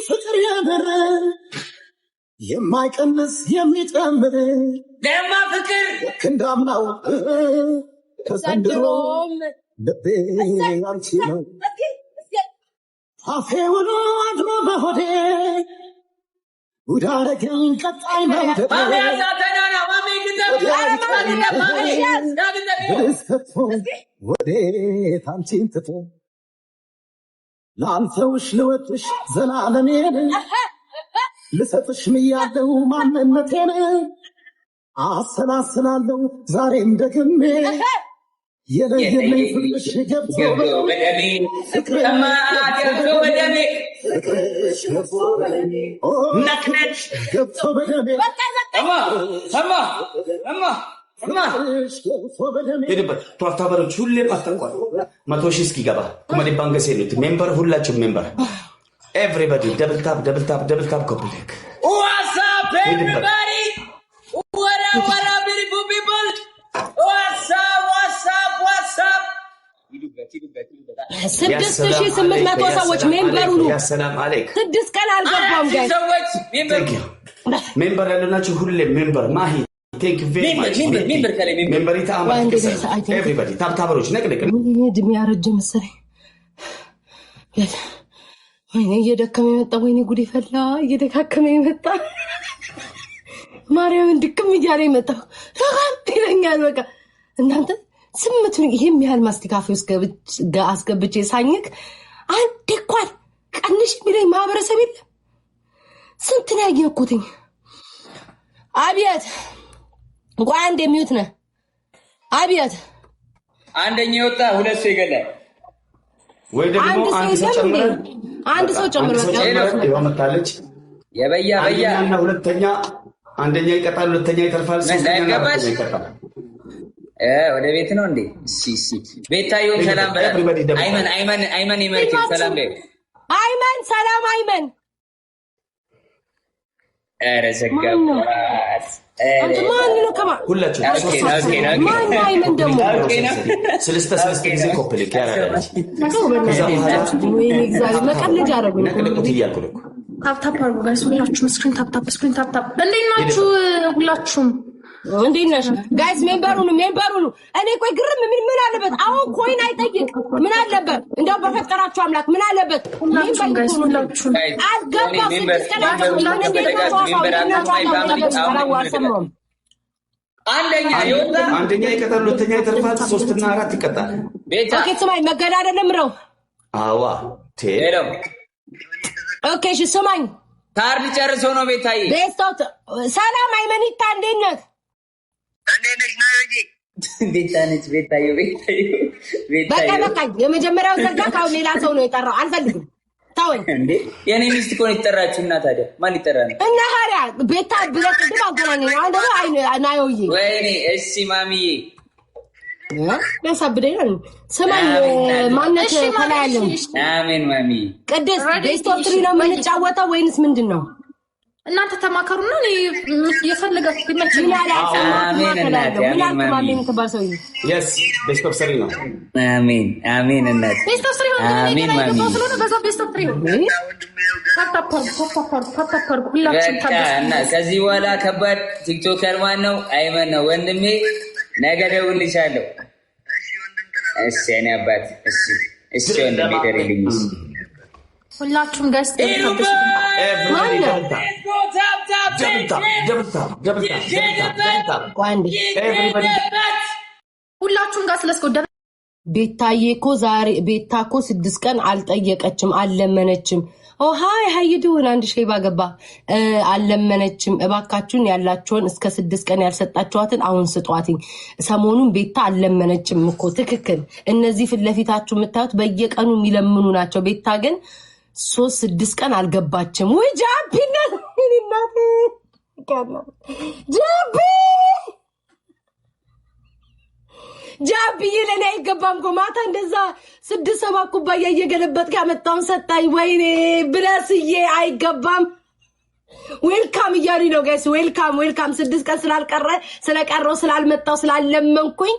ፍቅር ያበረ የማይቀንስ የሚጨምር ደማ ፍቅር ክንዳምናው ከዘንድሮም ልቤ አንቺ ነው አፌ ውሎ አድሮ በሆዴ ውዳረገኝ ቀጣይ መውደድ ብልስከቶ ወዴት አንቺን ትቶ ላንተውሽ ልወጥሽ ዘላለሜን ልሰጥሽ ምያለው ማንነቴን አሰላስላለሁ ዛሬም ደግሜ የለየለኝ ፍቅርሽ ገብቶ በደሜ ፍቅርሽ ነክነች ገብቶ በደሜ ሄድበት ቷፍታበሮች ሁሌም አስጠንቋል 100 ሺህ እስኪገባ ኩመዴ ባንገስ የሉት ሜምበር ሁላችሁም ሜምበር ኤቭሪባዲ ደብል ታፕ ኮፕሊክ ዋትስአፕ ኤቭሪባዲ what up beautiful people ዋትስአፕ ስድስት ሺህ 800 ሰዎች ሜምበር ሁሉ ሰላም አለይክ 6 ቀን አልገባም ጋይስ ሰዎች ሜምበር ያለናችሁ ሁሌም ሜምበር ማሂ ቴንክ ቬሪ ማች ሜምበር ይታማል ኤቭሪባዲ ታፕታበሮች ነቅነቅ እድሜ ያረጀ መሰለኝ ወይኔ እየደከመ መጣ ወይኔ ጉድ ይፈላ እየደካከመ መጣ ማርያም ድክም እያለ መጣ ይለኛል በቃ እናንተ ስምቱን ይሄም ያህል ማስቲካፌ ውስጥ አስገብቼ ሳኝክ አንድ እንኳን ቀንሽ የሚለኝ ማህበረሰብ የለም ስንት ነው ያየኩትኝ አብያት እንኳን አንድ የሚዩት ነህ አብያት አንደኛ ወጣ ሁለት ሰው ይገላል ወይ ደግሞ አንድ ሰው ጨምሮ ያመጣለች የበያ እና ሁለተኛ አንደኛ ይቀጣል ሁለተኛ ይተርፋል ሶስተኛ ይቀጣል ወደ ቤት ነው እንዴ ሲሲ ቤታዩን ሰላም በላ አይመን ይመርክ ሰላም ላይ አይመን ሰላም አይመን ኧረ ዘጋባት አንተ ማን ነው ከማ ሁላችሁ ማን አይመን ደግሞ ስለስተ ጊዜ ኮፕሊክ ያራለች ወይ ኤግዛክት መቀለጃ አረጉኝ ነቅነቁት እያልኩልኩ ታፕታፕ አርጉ ጋይስ ሁላችሁም ስክሪን ታፕታፕ እንዴት ናችሁ ሁላችሁም እንዴት ነሽ ጋይስ ሜምበሩን እኔ ቆይ ግርም ምን አለበት አሁን ኮይን አይጠይቅ ምን አለበት እንደው በፈጠራችሁ አምላክ ምን አለበት ሁላችሁም ጋይስ ሁላችሁም አንደኛ ይቀጣል ሁለተኛ ይተርፋል ሶስትና አራት ይቀጣል ኦኬ ስማኝ መገዳደል ምረው አዋ ሄሎ ኦኬ እሺ ስማኝ ካርድ ጨርሶ ነው ቤታዬ ቤስቶት ሰላም አይመኒታ እንዴት ነህ ቤታዬ በቃ የመጀመሪያው ዘጋ ካው ሌላ ሰው ነው የጠራው አልፈልግም ታወኝ እንዴ የኔ ሚስት እኮ ነው የተጠራችው እና ታዲያ ማን ይጠራል እና ሀሪያ ቤታ ብለህ ቅድም አገናኘኝ አሁን ደግሞ ናዮዬ ወይኔ እሺ ማሚዬ ያሳብደኝ ነው ስማኝ ማነች ተላያለን አሜን ማሚ ቅድስ ቤስቶት ትሪ ነው የምንጫወተው ወይንስ ምንድን ነው እናንተ ተማከሩና የፈለጋችሁ ይመችኝ ማሜን ተባሰው yes best of three ነው አሜን እናት best of three አሜን ማሚ ስለሆነ በዛ best of three ታፕታፕ ሁላችሁም እና ከዚህ በኋላ ከባድ ቲክቶከር ማን ነው አይመን ነው ወንድሜ ነገ ደውልልሻለሁ እሺ እኔ አባት እሺ ወንድሜ ደርልኝ ሁላችሁም ጋይስ ሁላችሁም ጋር ስለስቆደ ቤታዬ እኮ ዛሬ ቤታ እኮ 6 ቀን አልጠየቀችም አልለመነችም ሃይ ይዱን አንድ ሺህ ባገባ አልለመነችም እባካችሁን ያላችሁን እስከ 6 ቀን ያልሰጣችኋትን አሁን ስጧትኝ ሰሞኑን ቤታ አልለመነችም እኮ ትክክል እነዚህ ፍለፊታችሁ የምታዩት በየቀኑ የሚለምኑ ናቸው ቤታ ግን 3-6 ቀን አልገባችም ወይ ጃፒነት እናቴ ጃፒ ለኔ አይገባም እኮ ማታ እንደዛ 6-7 ኩባያ እየገለበጥክ ያመጣውን ሰጣይ ወይኔ ብለስዬ አይገባም ዌልካም እያሉ ነው ጋይስ ዌልካም 6 ቀን ስለቀረው ስላልመጣው ስላለመንኩኝ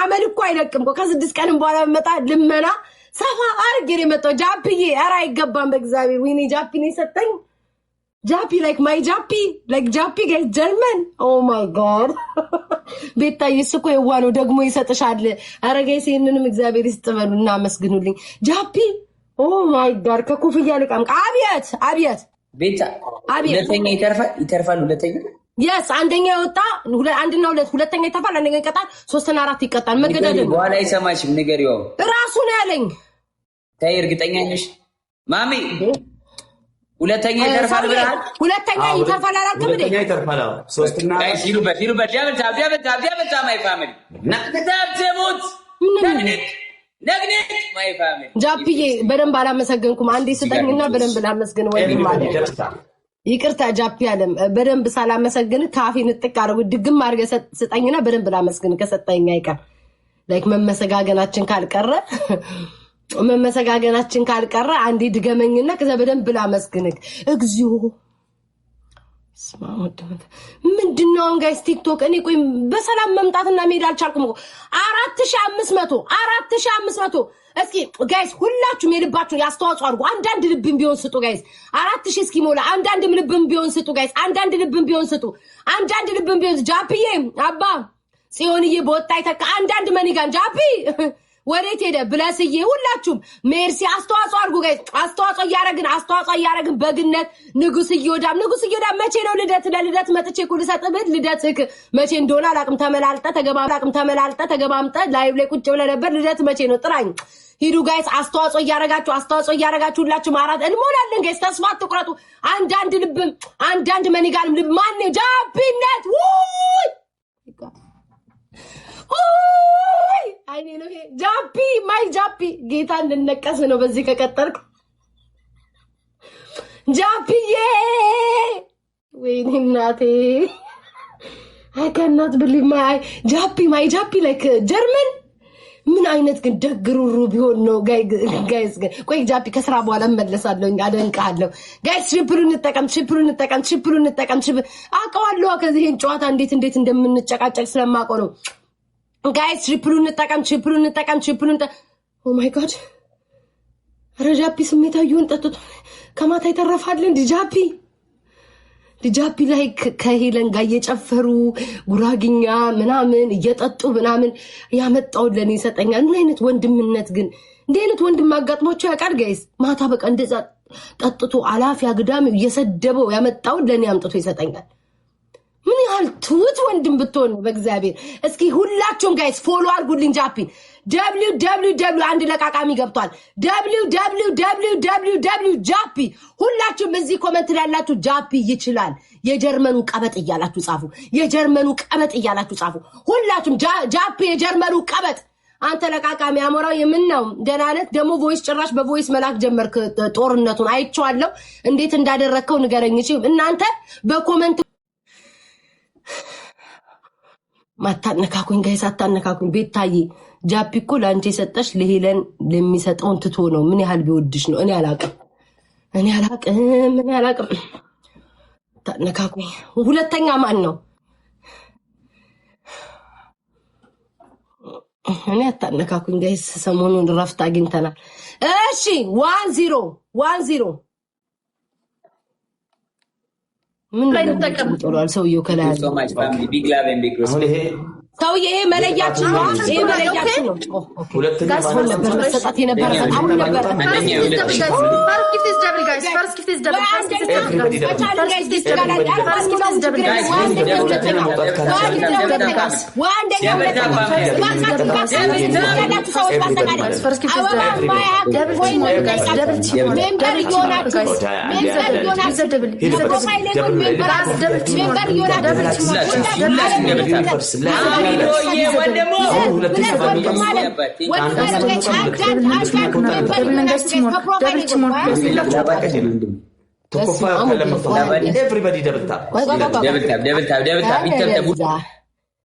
አመል እኮ አይለቅም እኮ ከ6 ቀን በኋላ መጣ ልመና ሰፋ አርጌ ነው የመጣው ጃፒዬ። ኧረ አይገባም በእግዚአብሔር። ወይኔ ጃፒ ነው የሰጠኝ። ጃፒ ላይክ ማይ ጃፒ ላይክ ጃፒ ጋይስ ጀርመን። ኦ ማይ ጋድ ቤታዬ እኮ የዋ ነው ደግሞ ይሰጥሻል። ኧረ ጋይስ ይሄንንም እግዚአብሔር ይስጥበሉ እና አመስግኑልኝ ጃፒ። ኦ ማይ ጋድ ከኩፍያ ልቃም አብየት ቤታ ሁለተኛ ይተርፋል ሁለተኛ የስ አንደኛ ይወጣ አንድና ሁለተኛ ይተርፋል። አንደኛ ይቀጣል፣ ሶስተኛ አራት ይቀጣል። መገዳደል በኋላ አይሰማሽም ንገሪው። ራሱ ነው ያለኝ። ታይ እርግጠኛ ነሽ ማሚ? ሁለተኛ ይተርፋል ብለሃል። ሁለተኛ ይተርፋል አላልክም እንዴ? ሁለተኛ ይተርፋል። ሶስተኛ ሲሉበት ዳብታ ማይ ፋሚሊ ናቅዳብተሙት ነግኔት ማይ ፋሚሊ። ጃፒዬ በደንብ አላመሰገንኩም። አንዴ ስጠኝና በደንብ ላመስግን ወይ ማለት ይቅርታ ጃፒ አለም በደንብ ሳላመሰግን ካፌ ንጥቅ አድርጉ ድግም አድርገህ ስጠኝና በደንብ ላመስግን ከሰጠኝ አይቀር ላይክ መመሰጋገናችን ካልቀረ አንዴ ድገመኝና ከዛ በደንብ ላመስግንክ። እግዚኦ ምንድነው ጋይስ ቲክቶክ? እኔ ቆይ በሰላም መምጣትና መሄድ አልቻልኩም እኮ 4500 እስኪ ጋይስ ሁላችሁም የልባችሁን ያስተዋጽኦ አድርጉ። አንዳንድ ልብም ቢሆን ስጡ ጋይስ። 4000 እስኪ ሞላ አንዳንድ ልብም ቢሆን ስጡ ጋይስ። አንዳንድ ልብም ቢሆን ጃፒዬ አባ ጽዮንዬ በወጣ ይተካ አንዳንድ መኒጋን ጃፒ ወዴት ሄደ ብለስዬ ሁላችሁም ሜርሲ አስተዋጽኦ አድርጉ ጋይስ። አስተዋጽኦ እያረግን በግነት ንጉስ እየወዳም መቼ ነው ለልደት መጥቼ ኩል ሰጥብት ልደትክ መቼ እንደሆነ አላቅም። ተመላልጠ ተገባምጠ ላይቭ ላይ ቁጭ ብለ ነበር። ልደት መቼ ነው ጥራኝ። ሂዱ ጋይስ አስተዋጽኦ እያረጋችሁ ሁላችሁ ማራት እንሞላለን ጋይስ። ተስፋ አትቁረጡ። አንዳንድ መኒጋንም ልብ ማን ጃፒነት ኦይ አይኔ ነው ይሄ ጃፒ ማይ ጃፒ ጌታ እንነቀስ ነው በዚህ ከቀጠልኩ። ጃፒዬ ወይኔ እናቴ አካናት ብሊ ማይ ጃፒ ላይክ ጀርመን ምን አይነት ግን ደግሩሩ ቢሆን ነው ጋይስ። ግን ቆይ ጃፒ ከስራ በኋላ መለሳለሁ። አደንቃለሁ ጋይስ። ሽፕሩን እንጠቀም አውቀዋለሁ። ከዚህ ይሄን ጨዋታ እንዴት እንደምንጨቃጨቅ ስለማውቀው ነው ጋይስ። ሽፕሩን እንጠቀም ኦ ማይ ጋድ ኧረ ጃፒ ስሜታዊውን ጠጥቶ ከማታ ይተረፋል እንዴ ጃፒ ላይ ከሄለን ጋር እየጨፈሩ ጉራግኛ ምናምን እየጠጡ ምናምን ያመጣውን ለኔ ይሰጠኛል። ምን አይነት ወንድምነት ግን እንዲህ አይነት ወንድም አጋጥሟቸው ያውቃል ጋይስ? ማታ በቃ እንደዛ ጠጥቶ አላፊ አግዳሚ እየሰደበው ያመጣውን ለኔ አምጥቶ ይሰጠኛል። ምን ያህል ትውት ወንድም ብትሆን ነው በእግዚአብሔር። እስኪ ሁላችሁም ጋይስ ፎሎ አድርጉልኝ ጃፒን። www አንድ ለቃቃሚ ገብቷል። www ጃፒ። ሁላችሁም እዚህ ኮሜንት ላይ ያላችሁ ጃፒ ይችላል የጀርመኑ ቀበጥ እያላችሁ ጻፉ። ሁላችሁም ጃፒ የጀርመኑ ቀበጥ። አንተ ለቃቃሚ አሞራው የምንነው ደናነት ደግሞ ቮይስ ጭራሽ በቮይስ መላክ ጀመርክ። ጦርነቱን አይቼዋለሁ። እንዴት እንዳደረከው ንገረኝ። እሺ እናንተ በኮሜንት ማታነካኩኝ ጋይስ አታነካኩኝ። ቤታዬ ጃፒ እኮ ለአንቺ የሰጠሽ ለሄለን ለሚሰጠውን ትቶ ነው። ምን ያህል ቢወድሽ ነው? እኔ አላቅም። ታነካኩኝ። ሁለተኛ ማን ነው? እኔ አታነካኩኝ ጋይስ። ሰሞኑን ረፍት አግኝተናል። እሺ 10 ምን ላይ ተቀምጧል ሰውየው ከላይ ሰውዬ ይሄ መለያችን ነው። ሁለተኛ ነበር መሰጣት የነበረ አሁን ነበር።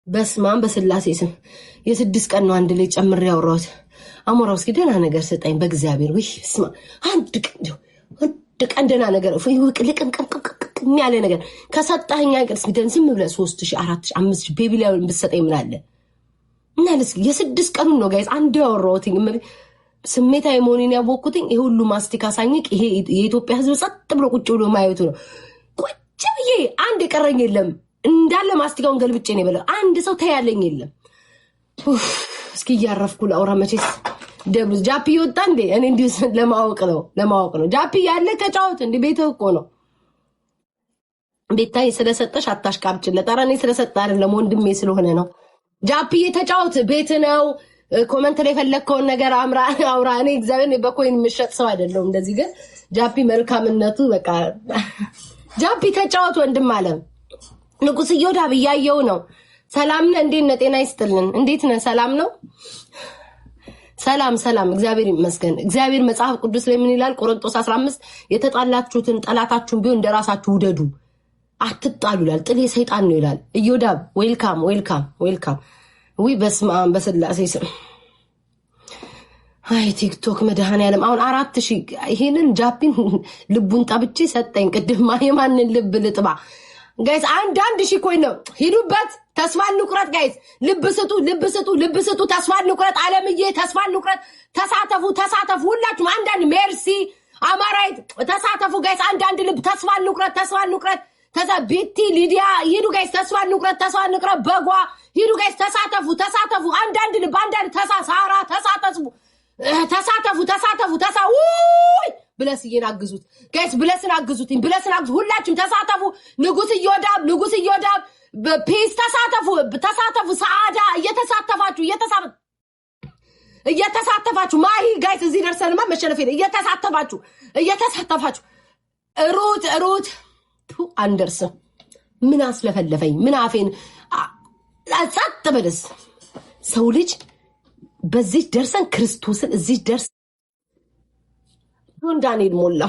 በስማም በስላሴ ስም የ6 ቀን ነው አንድ ላይ ጨምሬ ያወራሁት። አሞራው እስኪ ደህና ነገር ስጠኝ በእግዚአብሔር። ወይ ስማ አንድ ቀን ደህና ነገር ልቅም ያለ ነገር ከሰጣኸኝ አይቀር እስኪ ደን ዝም ብለህ 3000 4000 5000 ቤቢ ላይ ብትሰጠኝ ምን አለ? እና ለስ የ6 ቀኑን ነው ጋይስ አንድ ያወራሁት። ስሜታዊ መሆኔን ያወቅኩትኝ ይሄ ሁሉ ማስቲካ ሳኝቅ ይሄ የኢትዮጵያ ህዝብ ጸጥ ብሎ ቁጭ ብሎ ማየቱ ነው። ቁጭ ብዬ አንድ የቀረኝ የለም እንዳለ ማስቲካውን ገልብጬ ነው የበላው። አንድ ሰው ተያለኝ የለም። እስኪ እያረፍኩ ላውራ መቼስ ደብሉ ጃፒ ይወጣ እንዴ? እኔ እንዲሁ ለማወቅ ነው። ጃፒ ያለ ተጫወት እንዴ? ቤትህ እኮ ነው። ቤታይ ስለሰጠሽ አታሽቃብጭለት። ኧረ እኔ ስለሰጠ አይደለም ወንድሜ ስለሆነ ነው። ጃፒ ተጫወት፣ ቤት ነው። ኮሜንት ላይ ፈለግከውን ነገር አውራ። እኔ እግዚአብሔር በኮይን የምሸጥ ሰው አይደለሁም። እንደዚህ ግን ጃፒ መልካምነቱ በቃ ጃፒ ተጫወት ወንድም አለ። ንጉስ እዮዳብ እያየው ነው። ሰላም ነህ? እንዴት ነህ? ጤና ይስጥልን። እንዴት ነህ? ሰላም ነው? ሰላም እግዚአብሔር ይመስገን። እግዚአብሔር መጽሐፍ ቅዱስ ላይ ምን ይላል? ቆሮንቶስ 15 የተጣላችሁትን ጠላታችሁን ቢሆን እንደራሳችሁ ውደዱ አትጣሉ ይላል። ጥሌ ሰይጣን ነው ይላል። እዮዳብ ዌልካም። ወይ በስመ አብ በስላሴ ስም። አይ ቲክቶክ መድኃኒዓለም አሁን 4000 ይሄንን ጃፒን ልቡን ጠብቼ ሰጠኝ። ቅድማ የማንን ልብ ልጥባ? ጋይስ አንድ ሺህ ኮይን ነው። ሂዱበት። ተስፋ እንቁረጥ ጋይስ። ልብ ስጡ። ተስፋ እንቁረጥ። ዓለምዬ ተስፋ እንቁረጥ። ተሳተፉ ሁላችሁም አንዳንድ ሜርሲ አማራይት ተሳተፉ ጋይስ። አንዳንድ ልብ ተስፋ እንቁረጥ። ከዛ ቤቲ ሊዲያ ሂዱ ጋይስ። ተስፋ እንቁረጥ። በጓ ሂዱ ጋይስ። ተሳተፉ። አንዳንድ ልብ ሳራ ተሳተፉ። ውይ ብለስዬን አግዙት ጋይስ። ብለስን አግዙት። ሁላችሁም ተሳተፉ። ንጉስ እዮዳብ ፔስ ተሳተፉ። ሰዓዳ እየተሳተፋችሁ ማሂ ጋይስ እዚህ ደርሰንማ መሸነፍ ሄደ። እየተሳተፋችሁ ሩት አንደርስም ምን አስለፈለፈኝ? ምን አፌን ጸጥ በለስ ሰው ልጅ በዚህ ደርሰን ክርስቶስን እዚህ ደርስ ዳንኤል ሞላ